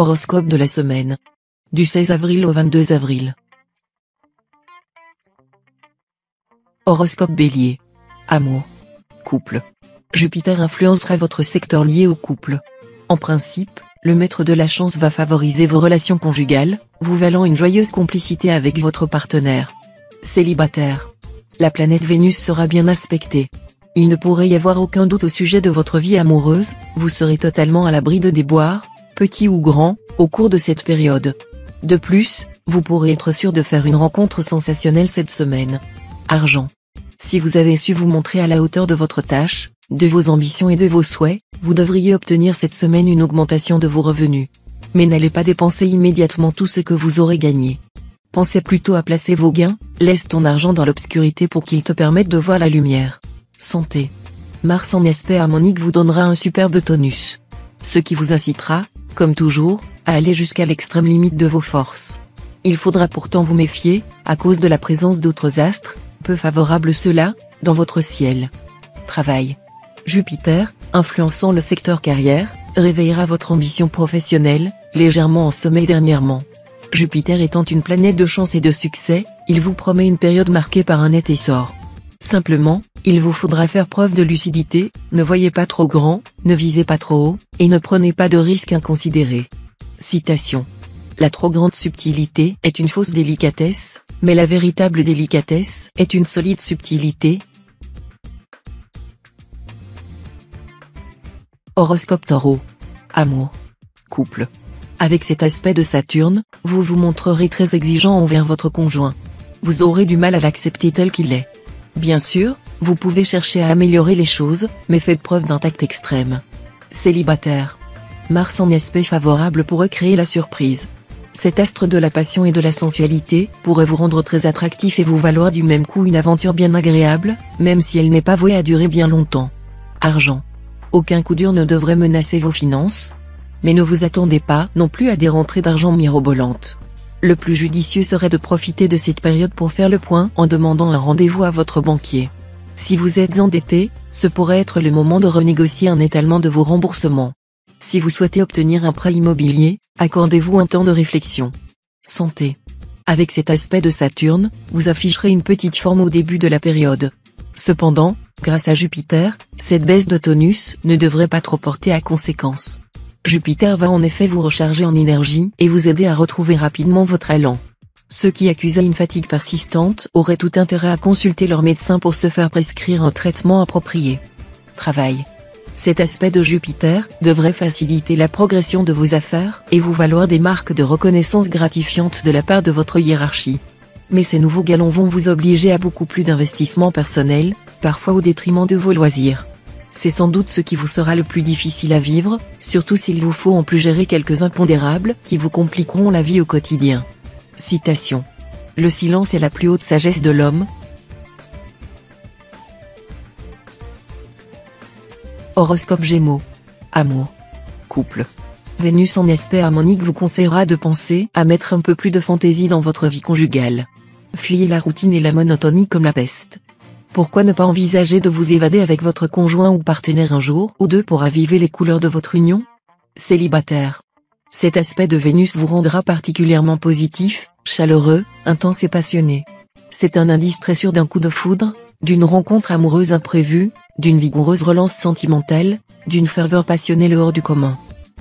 Horoscope de la semaine. Du 16 avril au 22 avril. Horoscope Bélier. Amour. Couple. Jupiter influencera votre secteur lié au couple. En principe, le maître de la chance va favoriser vos relations conjugales, vous valant une joyeuse complicité avec votre partenaire. Célibataire. La planète Vénus sera bien aspectée. Il ne pourrait y avoir aucun doute au sujet de votre vie amoureuse, vous serez totalement à l'abri de déboires, petits ou grands, au cours de cette période. De plus, vous pourrez être sûr de faire une rencontre sensationnelle cette semaine. Argent. Si vous avez su vous montrer à la hauteur de votre tâche, de vos ambitions et de vos souhaits, vous devriez obtenir cette semaine une augmentation de vos revenus. Mais n'allez pas dépenser immédiatement tout ce que vous aurez gagné. Pensez plutôt à placer vos gains, laisse ton argent dans l'obscurité pour qu'il te permette de voir la lumière. Santé. Mars en aspect harmonique vous donnera un superbe tonus. Ce qui vous incitera, comme toujours, à aller jusqu'à l'extrême limite de vos forces. Il faudra pourtant vous méfier, à cause de la présence d'autres astres, peu favorables ceux-là, dans votre ciel. Travail. Jupiter, influençant le secteur carrière, réveillera votre ambition professionnelle, légèrement en sommeil dernièrement. Jupiter étant une planète de chance et de succès, il vous promet une période marquée par un net essor. Simplement, il vous faudra faire preuve de lucidité, ne voyez pas trop grand, ne visez pas trop haut, et ne prenez pas de risques inconsidérés. Citation. La trop grande subtilité est une fausse délicatesse, mais la véritable délicatesse est une solide subtilité. Horoscope Taureau. Amour. Couple. Avec cet aspect de Saturne, vous vous montrerez très exigeant envers votre conjoint. Vous aurez du mal à l'accepter tel qu'il est. Bien sûr, vous pouvez chercher à améliorer les choses, mais faites preuve d'un tact extrême. Célibataire. Mars en aspect favorable pourrait créer la surprise. Cet astre de la passion et de la sensualité pourrait vous rendre très attractif et vous valoir du même coup une aventure bien agréable, même si elle n'est pas vouée à durer bien longtemps. Argent. Aucun coup dur ne devrait menacer vos finances. Mais ne vous attendez pas non plus à des rentrées d'argent mirobolantes. Le plus judicieux serait de profiter de cette période pour faire le point en demandant un rendez-vous à votre banquier. Si vous êtes endetté, ce pourrait être le moment de renégocier un étalement de vos remboursements. Si vous souhaitez obtenir un prêt immobilier, accordez-vous un temps de réflexion. Santé. Avec cet aspect de Saturne, vous afficherez une petite forme au début de la période. Cependant, grâce à Jupiter, cette baisse de tonus ne devrait pas trop porter à conséquence. Jupiter va en effet vous recharger en énergie et vous aider à retrouver rapidement votre élan. Ceux qui accusaient une fatigue persistante auraient tout intérêt à consulter leur médecin pour se faire prescrire un traitement approprié. Travail. Cet aspect de Jupiter devrait faciliter la progression de vos affaires et vous valoir des marques de reconnaissance gratifiantes de la part de votre hiérarchie. Mais ces nouveaux galons vont vous obliger à beaucoup plus d'investissement personnel, parfois au détriment de vos loisirs. C'est sans doute ce qui vous sera le plus difficile à vivre, surtout s'il vous faut en plus gérer quelques impondérables qui vous compliqueront la vie au quotidien. Citation. Le silence est la plus haute sagesse de l'homme. Horoscope Gémeaux. Amour. Couple. Vénus en aspect harmonique vous conseillera de penser à mettre un peu plus de fantaisie dans votre vie conjugale. Fuyez la routine et la monotonie comme la peste. Pourquoi ne pas envisager de vous évader avec votre conjoint ou partenaire un jour ou deux pour raviver les couleurs de votre union? Célibataire. Cet aspect de Vénus vous rendra particulièrement positif, chaleureux, intense et passionné. C'est un indice très sûr d'un coup de foudre, d'une rencontre amoureuse imprévue, d'une vigoureuse relance sentimentale, d'une ferveur passionnelle hors du commun.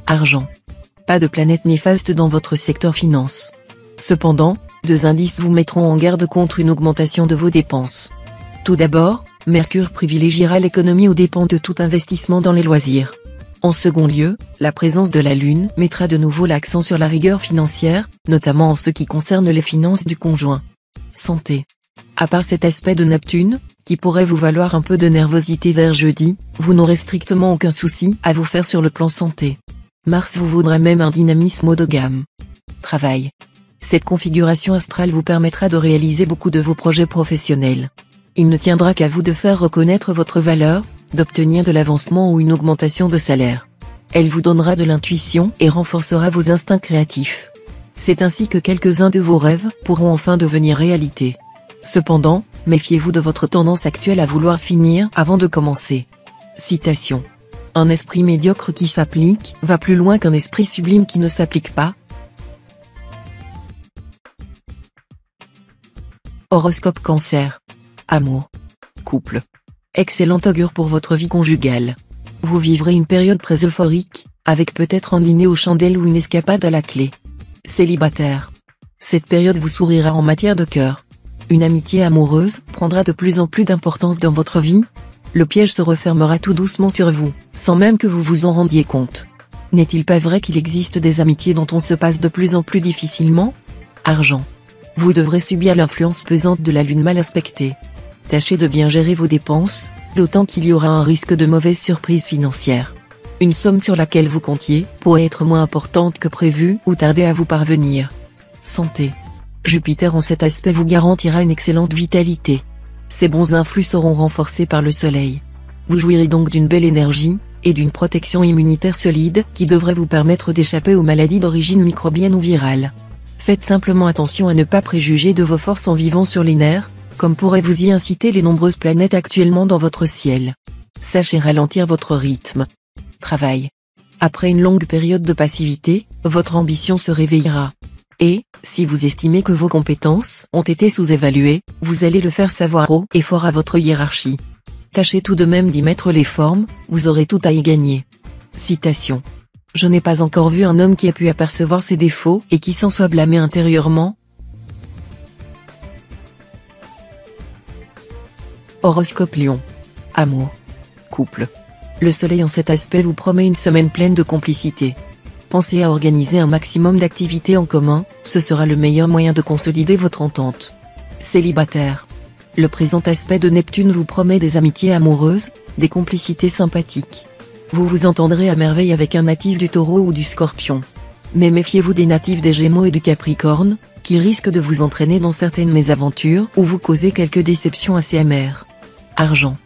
Argent. Pas de planète néfaste dans votre secteur finance. Cependant, deux indices vous mettront en garde contre une augmentation de vos dépenses. Tout d'abord, Mercure privilégiera l'économie aux dépens de tout investissement dans les loisirs. En second lieu, la présence de la Lune mettra de nouveau l'accent sur la rigueur financière, notamment en ce qui concerne les finances du conjoint. Santé. À part cet aspect de Neptune, qui pourrait vous valoir un peu de nervosité vers jeudi, vous n'aurez strictement aucun souci à vous faire sur le plan santé. Mars vous vaudra même un dynamisme haut de gamme. Travail. Cette configuration astrale vous permettra de réaliser beaucoup de vos projets professionnels. Il ne tiendra qu'à vous de faire reconnaître votre valeur, d'obtenir de l'avancement ou une augmentation de salaire. Elle vous donnera de l'intuition et renforcera vos instincts créatifs. C'est ainsi que quelques-uns de vos rêves pourront enfin devenir réalité. Cependant, méfiez-vous de votre tendance actuelle à vouloir finir avant de commencer. Citation. Un esprit médiocre qui s'applique va plus loin qu'un esprit sublime qui ne s'applique pas. Horoscope Cancer. Amour. Couple. Excellent augure pour votre vie conjugale. Vous vivrez une période très euphorique, avec peut-être un dîner aux chandelles ou une escapade à la clé. Célibataire. Cette période vous sourira en matière de cœur. Une amitié amoureuse prendra de plus en plus d'importance dans votre vie. Le piège se refermera tout doucement sur vous, sans même que vous vous en rendiez compte. N'est-il pas vrai qu'il existe des amitiés dont on se passe de plus en plus difficilement? Argent. Vous devrez subir l'influence pesante de la lune mal aspectée. Tâchez de bien gérer vos dépenses, d'autant qu'il y aura un risque de mauvaise surprise financière. Une somme sur laquelle vous comptiez pourrait être moins importante que prévu ou tarder à vous parvenir. Santé. Jupiter en cet aspect vous garantira une excellente vitalité. Ces bons influx seront renforcés par le soleil. Vous jouirez donc d'une belle énergie, et d'une protection immunitaire solide qui devrait vous permettre d'échapper aux maladies d'origine microbienne ou virale. Faites simplement attention à ne pas préjuger de vos forces en vivant sur les nerfs, comme pourraient vous y inciter les nombreuses planètes actuellement dans votre ciel. Sachez ralentir votre rythme. Travail. Après une longue période de passivité, votre ambition se réveillera. Et, si vous estimez que vos compétences ont été sous-évaluées, vous allez le faire savoir haut et fort à votre hiérarchie. Tâchez tout de même d'y mettre les formes, vous aurez tout à y gagner. Citation. Je n'ai pas encore vu un homme qui ait pu apercevoir ses défauts et qui s'en soit blâmé intérieurement. Horoscope Lion. Amour. Couple. Le soleil en cet aspect vous promet une semaine pleine de complicité. Pensez à organiser un maximum d'activités en commun, ce sera le meilleur moyen de consolider votre entente. Célibataire. Le présent aspect de Neptune vous promet des amitiés amoureuses, des complicités sympathiques. Vous vous entendrez à merveille avec un natif du Taureau ou du Scorpion. Mais méfiez-vous des natifs des Gémeaux et du Capricorne, qui risquent de vous entraîner dans certaines mésaventures ou vous causer quelques déceptions assez amères. Argent.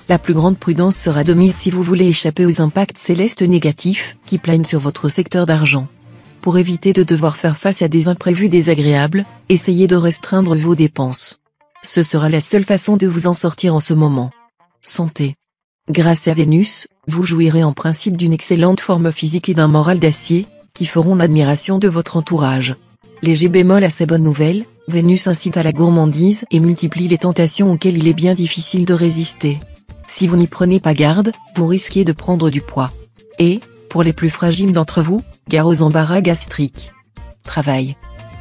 La plus grande prudence sera de mise si vous voulez échapper aux impacts célestes négatifs qui planent sur votre secteur d'argent. Pour éviter de devoir faire face à des imprévus désagréables, essayez de restreindre vos dépenses. Ce sera la seule façon de vous en sortir en ce moment. Santé. Grâce à Vénus, vous jouirez en principe d'une excellente forme physique et d'un moral d'acier, qui feront l'admiration de votre entourage. Léger bémol à ces bonnes nouvelles, Vénus incite à la gourmandise et multiplie les tentations auxquelles il est bien difficile de résister. Si vous n'y prenez pas garde, vous risquez de prendre du poids. Et, pour les plus fragiles d'entre vous, gare aux embarras gastriques. Travail.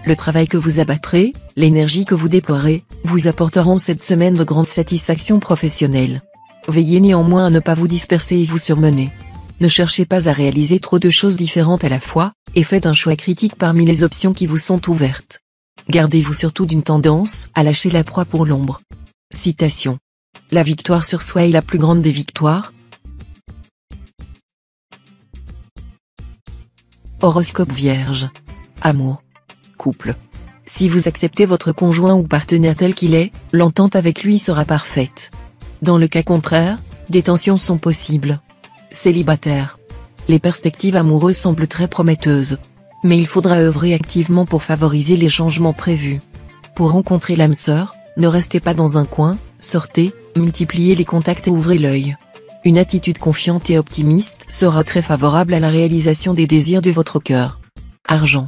Le travail que vous abattrez, l'énergie que vous déploierez, vous apporteront cette semaine de grandes satisfactions professionnelles. Veillez néanmoins à ne pas vous disperser et vous surmener. Ne cherchez pas à réaliser trop de choses différentes à la fois, et faites un choix critique parmi les options qui vous sont ouvertes. Gardez-vous surtout d'une tendance à lâcher la proie pour l'ombre. Citation. La victoire sur soi est la plus grande des victoires. Horoscope Vierge. Amour. Couple. Si vous acceptez votre conjoint ou partenaire tel qu'il est, l'entente avec lui sera parfaite. Dans le cas contraire, des tensions sont possibles. Célibataire. Les perspectives amoureuses semblent très prometteuses. Mais il faudra œuvrer activement pour favoriser les changements prévus. Pour rencontrer l'âme sœur, ne restez pas dans un coin, sortez, multipliez les contacts et ouvrez l'œil. Une attitude confiante et optimiste sera très favorable à la réalisation des désirs de votre cœur. Argent.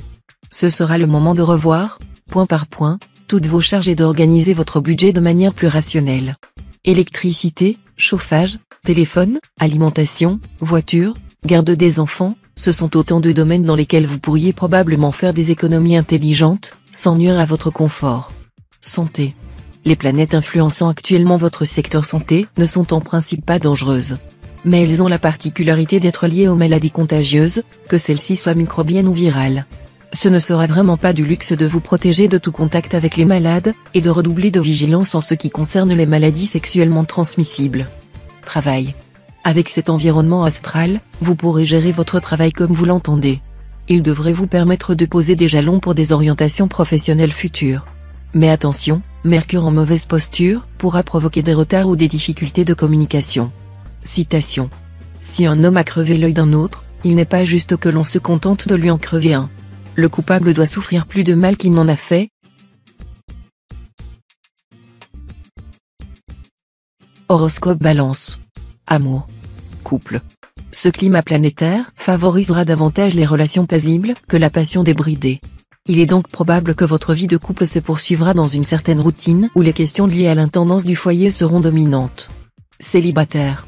Ce sera le moment de revoir, point par point, toutes vos charges et d'organiser votre budget de manière plus rationnelle. Électricité, chauffage, téléphone, alimentation, voiture, garde des enfants, ce sont autant de domaines dans lesquels vous pourriez probablement faire des économies intelligentes, sans nuire à votre confort. Santé. Les planètes influençant actuellement votre secteur santé ne sont en principe pas dangereuses. Mais elles ont la particularité d'être liées aux maladies contagieuses, que celles-ci soient microbiennes ou virales. Ce ne sera vraiment pas du luxe de vous protéger de tout contact avec les malades, et de redoubler de vigilance en ce qui concerne les maladies sexuellement transmissibles. Travail. Avec cet environnement astral, vous pourrez gérer votre travail comme vous l'entendez. Il devrait vous permettre de poser des jalons pour des orientations professionnelles futures. Mais attention, Mercure en mauvaise posture pourra provoquer des retards ou des difficultés de communication. Citation. Si un homme a crevé l'œil d'un autre, il n'est pas juste que l'on se contente de lui en crever un. Le coupable doit souffrir plus de mal qu'il n'en a fait. Horoscope Balance. Amour. Couple. Ce climat planétaire favorisera davantage les relations paisibles que la passion débridée. Il est donc probable que votre vie de couple se poursuivra dans une certaine routine où les questions liées à l'intendance du foyer seront dominantes. Célibataire.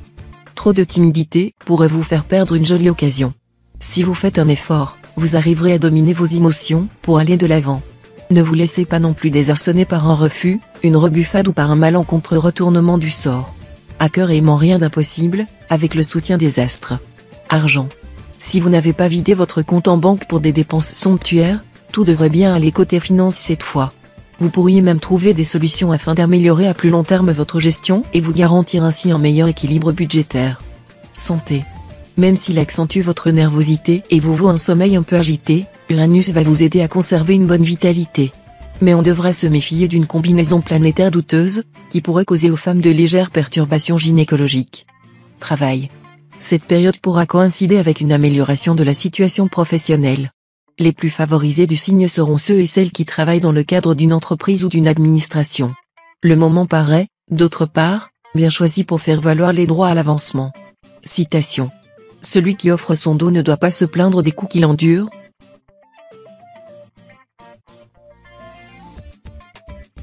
Trop de timidité pourrait vous faire perdre une jolie occasion. Si vous faites un effort, vous arriverez à dominer vos émotions pour aller de l'avant. Ne vous laissez pas non plus désarçonner par un refus, une rebuffade ou par un malencontreux retournement du sort. À cœur aimant, rien d'impossible, avec le soutien des astres. Argent. Si vous n'avez pas vidé votre compte en banque pour des dépenses somptuaires, tout devrait bien aller côté finance cette fois. Vous pourriez même trouver des solutions afin d'améliorer à plus long terme votre gestion et vous garantir ainsi un meilleur équilibre budgétaire. Santé. Même s'il accentue votre nervosité et vous vaut un sommeil un peu agité, Uranus va vous aider à conserver une bonne vitalité. Mais on devrait se méfier d'une combinaison planétaire douteuse, qui pourrait causer aux femmes de légères perturbations gynécologiques. Travail. Cette période pourra coïncider avec une amélioration de la situation professionnelle. Les plus favorisés du signe seront ceux et celles qui travaillent dans le cadre d'une entreprise ou d'une administration. Le moment paraît, d'autre part, bien choisi pour faire valoir les droits à l'avancement. Citation. Celui qui offre son dos ne doit pas se plaindre des coups qu'il endure.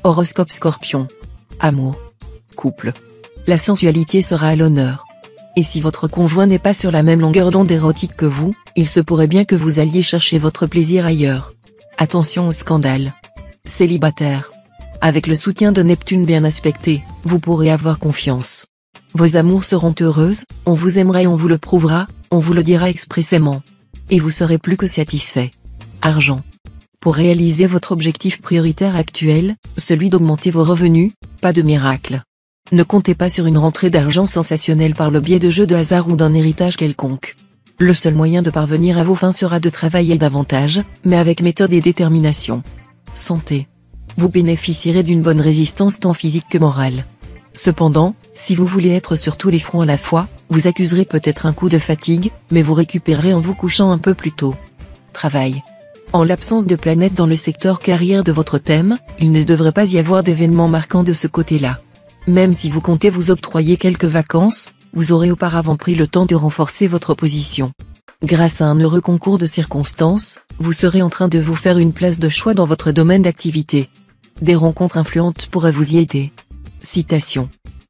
Horoscope Scorpion. Amour. Couple. La sensualité sera à l'honneur. Et si votre conjoint n'est pas sur la même longueur d'onde érotique que vous, il se pourrait bien que vous alliez chercher votre plaisir ailleurs. Attention au scandale. Célibataire. Avec le soutien de Neptune bien aspecté, vous pourrez avoir confiance. Vos amours seront heureuses, on vous aimera et on vous le prouvera, on vous le dira expressément. Et vous serez plus que satisfait. Argent. Pour réaliser votre objectif prioritaire actuel, celui d'augmenter vos revenus, pas de miracle. Ne comptez pas sur une rentrée d'argent sensationnelle par le biais de jeux de hasard ou d'un héritage quelconque. Le seul moyen de parvenir à vos fins sera de travailler davantage, mais avec méthode et détermination. Santé. Vous bénéficierez d'une bonne résistance tant physique que morale. Cependant, si vous voulez être sur tous les fronts à la fois, vous accuserez peut-être un coup de fatigue, mais vous récupérerez en vous couchant un peu plus tôt. Travail. En l'absence de planète dans le secteur carrière de votre thème, il ne devrait pas y avoir d'événements marquants de ce côté-là. Même si vous comptez vous octroyer quelques vacances, vous aurez auparavant pris le temps de renforcer votre position. Grâce à un heureux concours de circonstances, vous serez en train de vous faire une place de choix dans votre domaine d'activité. Des rencontres influentes pourraient vous y aider. Citation.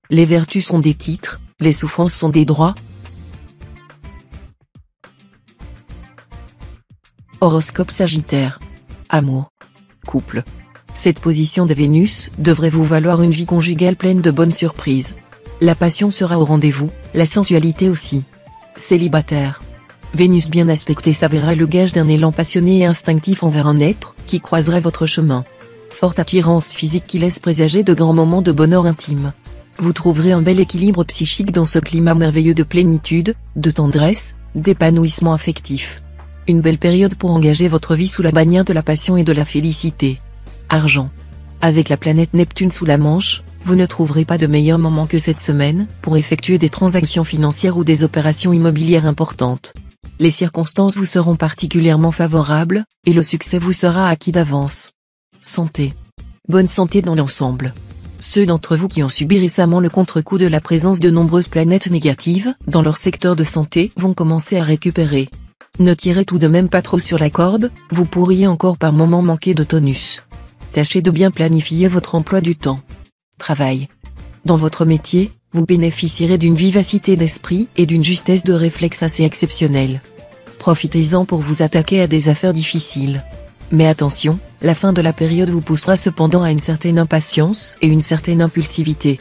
Les vertus sont des titres, les souffrances sont des droits. Horoscope Sagittaire. Amour. Couple. Cette position de Vénus devrait vous valoir une vie conjugale pleine de bonnes surprises. La passion sera au rendez-vous, la sensualité aussi. Célibataire. Vénus bien aspectée s'avérera le gage d'un élan passionné et instinctif envers un être qui croiserait votre chemin. Forte attirance physique qui laisse présager de grands moments de bonheur intime. Vous trouverez un bel équilibre psychique dans ce climat merveilleux de plénitude, de tendresse, d'épanouissement affectif. Une belle période pour engager votre vie sous la bannière de la passion et de la félicité. Argent. Avec la planète Neptune sous la Manche, vous ne trouverez pas de meilleur moment que cette semaine pour effectuer des transactions financières ou des opérations immobilières importantes. Les circonstances vous seront particulièrement favorables, et le succès vous sera acquis d'avance. Santé. Bonne santé dans l'ensemble. Ceux d'entre vous qui ont subi récemment le contre-coup de la présence de nombreuses planètes négatives dans leur secteur de santé vont commencer à récupérer. Ne tirez tout de même pas trop sur la corde, vous pourriez encore par moments manquer de tonus. Tâchez de bien planifier votre emploi du temps. Travail. Dans votre métier, vous bénéficierez d'une vivacité d'esprit et d'une justesse de réflexe assez exceptionnelle. Profitez-en pour vous attaquer à des affaires difficiles. Mais attention, la fin de la période vous poussera cependant à une certaine impatience et une certaine impulsivité.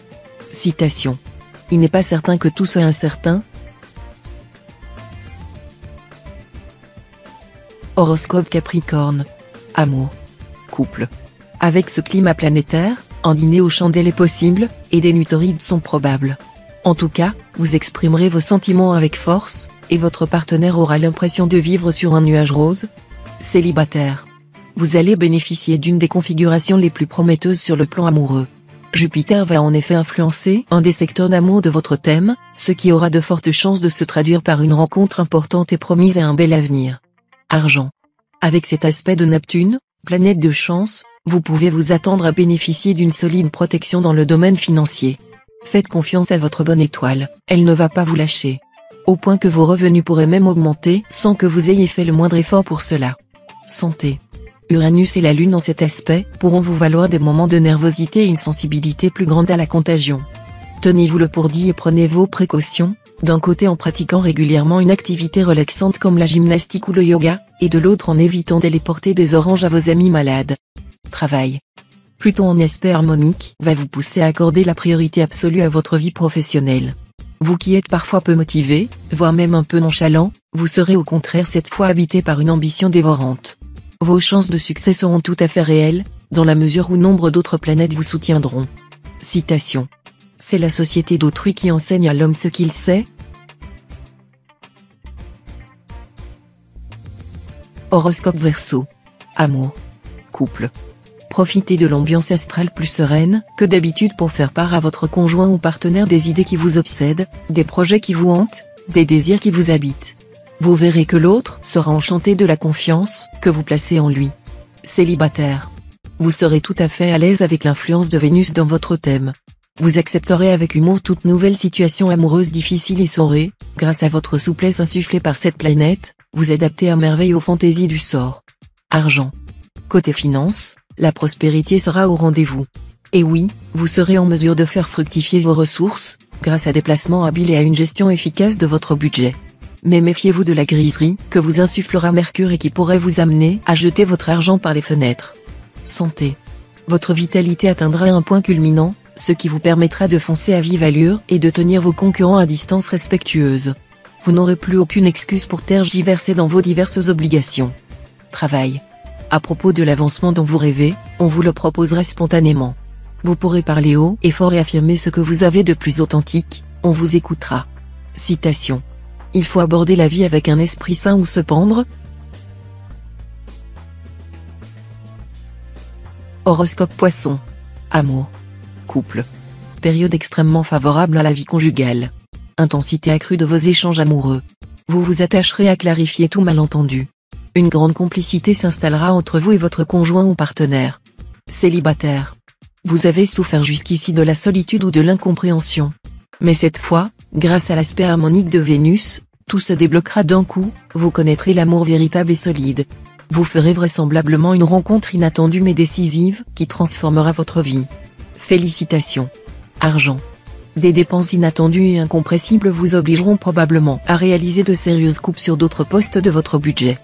Citation. Il n'est pas certain que tout soit incertain. Horoscope Capricorne. Amour. Couple. Avec ce climat planétaire, un dîner aux chandelles est possible, et des nuits torrides sont probables. En tout cas, vous exprimerez vos sentiments avec force, et votre partenaire aura l'impression de vivre sur un nuage rose. Célibataire. Vous allez bénéficier d'une des configurations les plus prometteuses sur le plan amoureux. Jupiter va en effet influencer un des secteurs d'amour de votre thème, ce qui aura de fortes chances de se traduire par une rencontre importante et promise à un bel avenir. Argent. Avec cet aspect de Neptune, planète de chance, vous pouvez vous attendre à bénéficier d'une solide protection dans le domaine financier. Faites confiance à votre bonne étoile, elle ne va pas vous lâcher. au point que vos revenus pourraient même augmenter sans que vous ayez fait le moindre effort pour cela. Santé. Uranus et la Lune en cet aspect pourront vous valoir des moments de nervosité et une sensibilité plus grande à la contagion. Tenez-vous-le pour dit et prenez vos précautions, d'un côté en pratiquant régulièrement une activité relaxante comme la gymnastique ou le yoga, et de l'autre en évitant d'aller porter des oranges à vos amis malades. Travail. Pluton en aspect harmonique va vous pousser à accorder la priorité absolue à votre vie professionnelle. Vous qui êtes parfois peu motivé, voire même un peu nonchalant, vous serez au contraire cette fois habité par une ambition dévorante. Vos chances de succès seront tout à fait réelles, dans la mesure où nombre d'autres planètes vous soutiendront. Citation. C'est la société d'autrui qui enseigne à l'homme ce qu'il sait. Horoscope Verseau. Amour. Couple. Profitez de l'ambiance astrale plus sereine que d'habitude pour faire part à votre conjoint ou partenaire des idées qui vous obsèdent, des projets qui vous hantent, des désirs qui vous habitent. Vous verrez que l'autre sera enchanté de la confiance que vous placez en lui. Célibataire. Vous serez tout à fait à l'aise avec l'influence de Vénus dans votre thème. Vous accepterez avec humour toute nouvelle situation amoureuse difficile et saurez, grâce à votre souplesse insufflée par cette planète, vous adapter à merveille aux fantaisies du sort. Argent. Côté finance, la prospérité sera au rendez-vous. Et oui, vous serez en mesure de faire fructifier vos ressources, grâce à des placements habiles et à une gestion efficace de votre budget. Mais méfiez-vous de la griserie que vous insufflera Mercure et qui pourrait vous amener à jeter votre argent par les fenêtres. Santé. Votre vitalité atteindra un point culminant, ce qui vous permettra de foncer à vive allure et de tenir vos concurrents à distance respectueuse. Vous n'aurez plus aucune excuse pour tergiverser dans vos diverses obligations. Travail. À propos de l'avancement dont vous rêvez, on vous le proposera spontanément. Vous pourrez parler haut et fort et affirmer ce que vous avez de plus authentique, on vous écoutera. Citation. Il faut aborder la vie avec un esprit sain ou se pendre. Horoscope Poisson. Amour. Couple. Période extrêmement favorable à la vie conjugale. Intensité accrue de vos échanges amoureux. Vous vous attacherez à clarifier tout malentendu. Une grande complicité s'installera entre vous et votre conjoint ou partenaire. Célibataire. Vous avez souffert jusqu'ici de la solitude ou de l'incompréhension. Mais cette fois, grâce à l'aspect harmonique de Vénus, tout se débloquera d'un coup, vous connaîtrez l'amour véritable et solide. Vous ferez vraisemblablement une rencontre inattendue mais décisive, qui transformera votre vie. Félicitations. Argent. Des dépenses inattendues et incompressibles vous obligeront probablement à réaliser de sérieuses coupes sur d'autres postes de votre budget.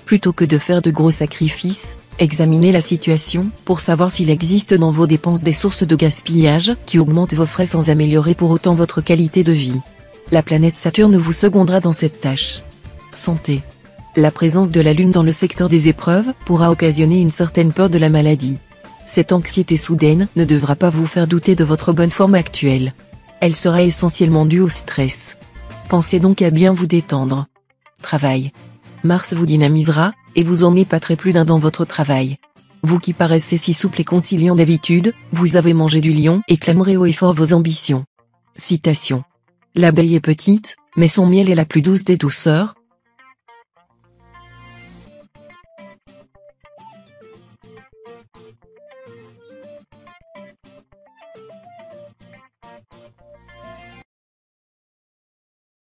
Plutôt que de faire de gros sacrifices, examinez la situation pour savoir s'il existe dans vos dépenses des sources de gaspillage qui augmentent vos frais sans améliorer pour autant votre qualité de vie. La planète Saturne vous secondera dans cette tâche. Santé. La présence de la Lune dans le secteur des épreuves pourra occasionner une certaine peur de la maladie. Cette anxiété soudaine ne devra pas vous faire douter de votre bonne forme actuelle. Elle sera essentiellement due au stress. Pensez donc à bien vous détendre. Travail. Mars vous dynamisera, et vous en épaterez plus d'un dans votre travail. Vous qui paraissez si souple et conciliant d'habitude, vous avez mangé du lion et clamerez haut et fort vos ambitions. Citation. L'abeille est petite, mais son miel est la plus douce des douceurs,